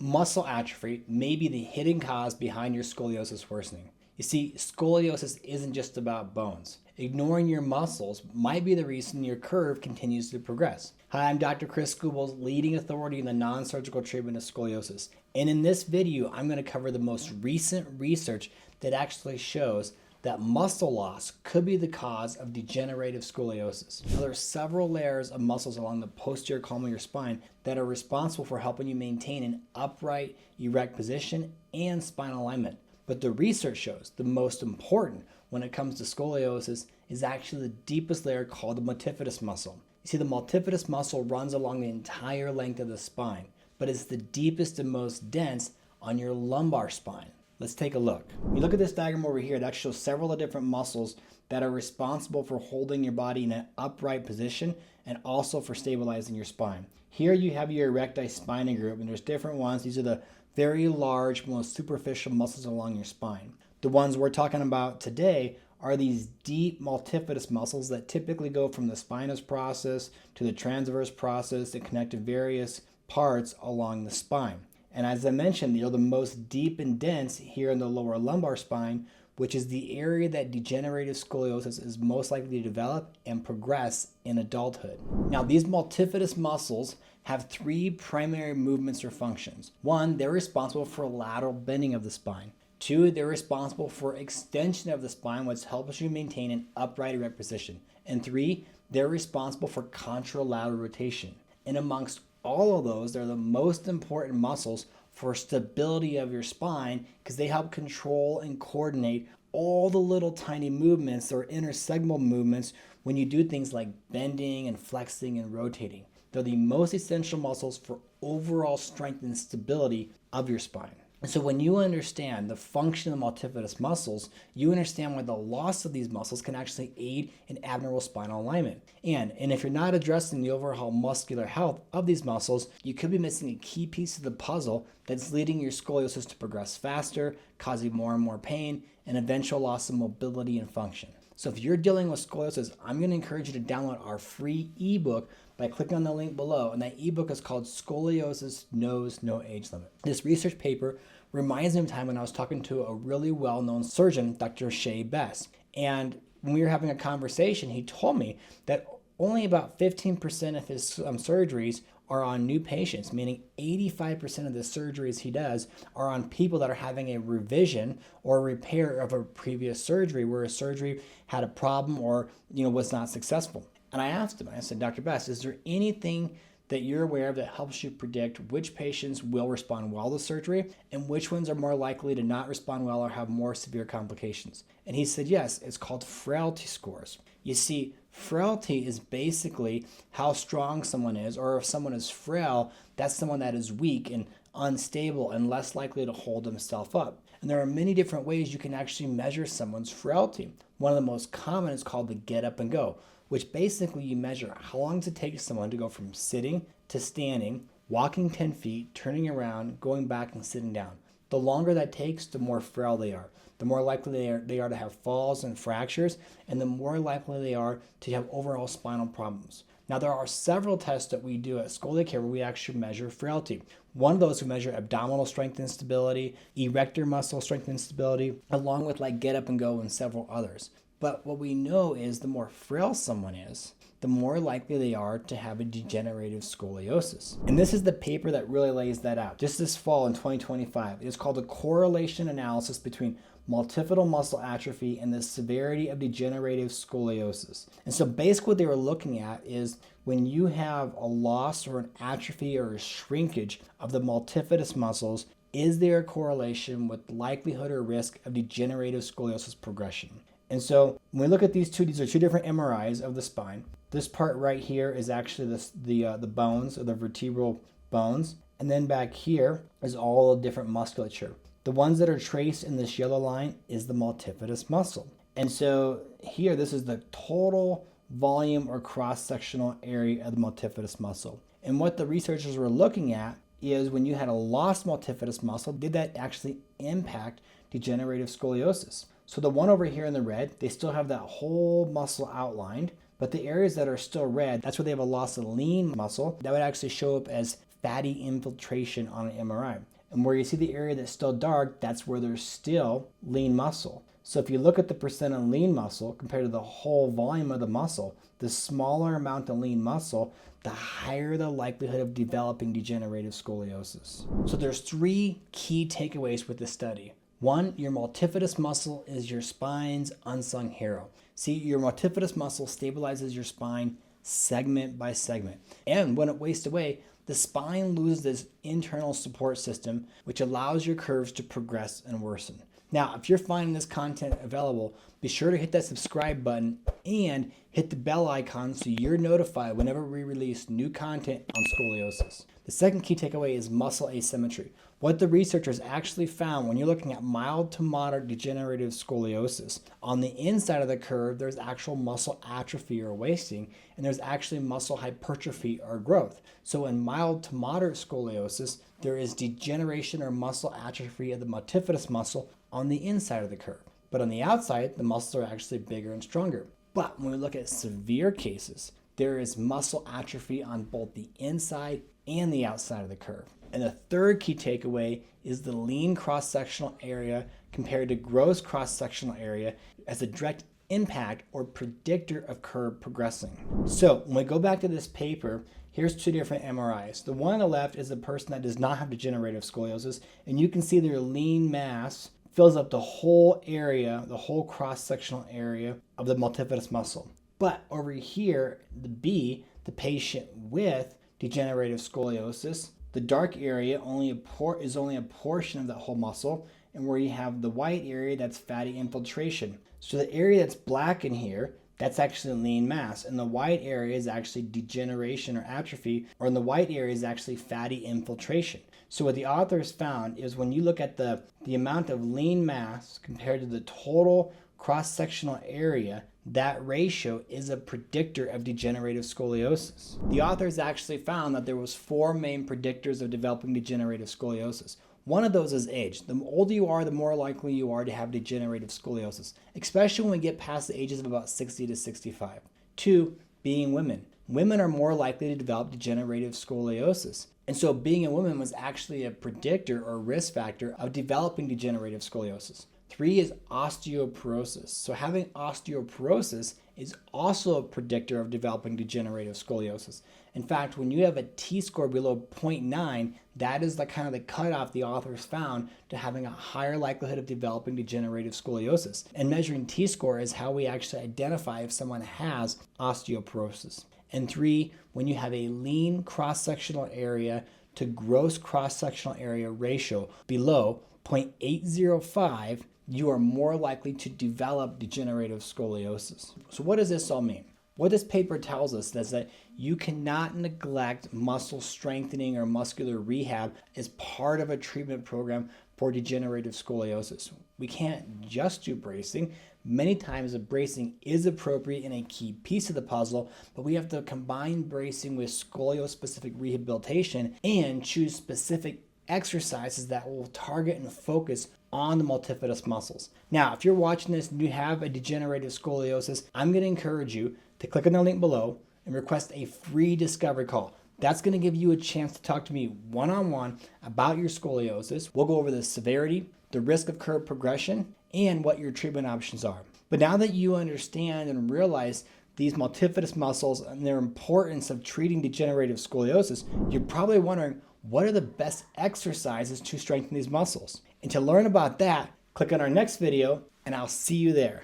Muscle atrophy may be the hidden cause behind your scoliosis worsening. You see, scoliosis isn't just about bones. Ignoring your muscles might be the reason your curve continues to progress. Hi, I'm Dr. Chris Skubels, leading authority in the non-surgical treatment of scoliosis. And in this video, I'm going to cover the most recent research that actually shows that muscle loss could be the cause of degenerative scoliosis. Now, there are several layers of muscles along the posterior column of your spine that are responsible for helping you maintain an upright, erect position and spinal alignment. But the research shows the most important when it comes to scoliosis is actually the deepest layer called the multifidus muscle. You see, the multifidus muscle runs along the entire length of the spine, but it's the deepest and most dense on your lumbar spine. Let's take a look. When you look at this diagram over here, that shows several different muscles that are responsible for holding your body in an upright position and also for stabilizing your spine. Here you have your erecti spinae group, and there's different ones. These are the very large, most superficial muscles along your spine. The ones we're talking about today are these deep multifidus muscles that typically go from the spinous process to the transverse process that connect to various parts along the spine. And as I mentioned, they're the most deep and dense here in the lower lumbar spine, which is the area that degenerative scoliosis is most likely to develop and progress in adulthood. Now, these multifidus muscles have three primary movements or functions. One, they're responsible for lateral bending of the spine. Two, they're responsible for extension of the spine, which helps you maintain an upright erect position. And three, they're responsible for contralateral rotation. And amongst all of those, they're the most important muscles for stability of your spine because they help control and coordinate all the little tiny movements or intersegmental movements when you do things like bending and flexing and rotating. They're the most essential muscles for overall strength and stability of your spine. And so when you understand the function of the multifidus muscles, you understand why the loss of these muscles can actually aid in abnormal spinal alignment. And if you're not addressing the overall muscular health of these muscles, you could be missing a key piece of the puzzle that's leading your scoliosis to progress faster, causing more and more pain, and eventual loss of mobility and function. So if you're dealing with scoliosis, I'm going to encourage you to download our free ebook by clicking on the link below. And that ebook is called Scoliosis Knows No Age Limit. This research paper reminds me of a time when I was talking to a really well-known surgeon, Dr. Shea Best. And when we were having a conversation, he told me that only about 15% of his surgeries are on new patients, meaning 85% of the surgeries he does are on people that are having a revision or repair of a previous surgery where a surgery had a problem or was not successful. And I asked him, I said, Dr. Best, is there anything that you're aware of that helps you predict which patients will respond well to surgery and which ones are more likely to not respond well or have more severe complications? And he said, yes, it's called Frailty scores. You see, frailty is basically how strong someone is, or if someone is frail, that's someone that is weak and unstable and less likely to hold himself up. And there are many different ways you can actually measure someone's frailty. One of the most common is called the get up and go, which basically you measure how long does it take someone to go from sitting to standing, walking 10 feet, turning around, going back and sitting down. The longer that takes, the more frail they are. The more likely they are to have falls and fractures, and the more likely they are to have overall spinal problems. Now, there are several tests that we do at ScoliCare where we actually measure frailty. One of those we measure abdominal strength and stability, erector muscle strength and stability, along with like get up and go and several others. But what we know is the more frail someone is, the more likely they are to have a degenerative scoliosis. And this is the paper that really lays that out. Just this fall in 2025, it's called a correlation analysis between multifidus muscle atrophy and the severity of degenerative scoliosis. And so basically what they were looking at is when you have a loss or an atrophy or a shrinkage of the multifidus muscles, is there a correlation with likelihood or risk of degenerative scoliosis progression? And so when we look at these are two different MRIs of the spine. This part right here is actually the bones, or the vertebral bones. And then back here is all the different musculature. The ones that are traced in this yellow line is the multifidus muscle. And so here, this is the total volume or cross-sectional area of the multifidus muscle. And what the researchers were looking at is when you had a lost multifidus muscle, did that actually impact degenerative scoliosis? So the one over here in the red, they still have that whole muscle outlined, but the areas that are still red, that's where they have a loss of lean muscle. That would actually show up as fatty infiltration on an MRI. And where you see the area that's still dark, that's where there's still lean muscle. So if you look at the percent of lean muscle compared to the whole volume of the muscle, the smaller amount of lean muscle, the higher the likelihood of developing degenerative scoliosis. So there's 3 key takeaways with this study. 1, your multifidus muscle is your spine's unsung hero. See, your multifidus muscle stabilizes your spine segment by segment. And when it wastes away, the spine loses this internal support system, which allows your curves to progress and worsen. Now, if you're finding this content available, be sure to hit that subscribe button and hit the bell icon so you're notified whenever we release new content on scoliosis. The second key takeaway is muscle asymmetry. What the researchers actually found when you're looking at mild to moderate degenerative scoliosis, on the inside of the curve, there's actual muscle atrophy or wasting, and there's actually muscle hypertrophy or growth. So in mild to moderate scoliosis, there is degeneration or muscle atrophy of the multifidus muscle on the inside of the curve. But on the outside, the muscles are actually bigger and stronger. But when we look at severe cases, there is muscle atrophy on both the inside and the outside of the curve. And the third key takeaway is the lean cross-sectional area compared to gross cross-sectional area as a direct impact or predictor of curve progressing. So when we go back to this paper, here's 2 different MRIs. The one on the left is a person that does not have degenerative scoliosis, and you can see their lean mass fills up the whole area, the whole cross-sectional area of the multifidus muscle. But over here, the B, the patient with degenerative scoliosis, the dark area is only a portion of that whole muscle, and where you have the white area, that's fatty infiltration. So the area that's black in here, that's actually lean mass, and the white area is actually degeneration or atrophy, or in the white area is actually fatty infiltration. So what the authors found is when you look at the amount of lean mass compared to the total cross-sectional area, that ratio is a predictor of degenerative scoliosis. The authors actually found that there was 4 main predictors of developing degenerative scoliosis. One of those is age. The older you are, the more likely you are to have degenerative scoliosis, especially when we get past the ages of about 60 to 65. 2, being women. Women are more likely to develop degenerative scoliosis. And so being a woman was actually a predictor or risk factor of developing degenerative scoliosis. 3 is osteoporosis. So having osteoporosis is also a predictor of developing degenerative scoliosis. In fact, when you have a T-score below 0.9, that is the kind of the cutoff the authors found to having a higher likelihood of developing degenerative scoliosis. And measuring T-score is how we actually identify if someone has osteoporosis. And 3, when you have a lean cross-sectional area to gross cross-sectional area ratio below 0.805, you are more likely to develop degenerative scoliosis. So what does this all mean? What this paper tells us is that you cannot neglect muscle strengthening or muscular rehab as part of a treatment program for degenerative scoliosis. We can't just do bracing. Many times the bracing is appropriate in a key piece of the puzzle, but we have to combine bracing with scoliosis-specific rehabilitation and choose specific exercises that will target and focus on the multifidus muscles. Now, if you're watching this and you have a degenerative scoliosis, I'm going to encourage you to click on the link below and request a free discovery call. That's going to give you a chance to talk to me one-on-one about your scoliosis. We'll go over the severity, the risk of curve progression, and what your treatment options are. But now that you understand and realize these multifidus muscles and their importance of treating degenerative scoliosis, you're probably wondering, what are the best exercises to strengthen these muscles? And to learn about that, click on our next video, and I'll see you there.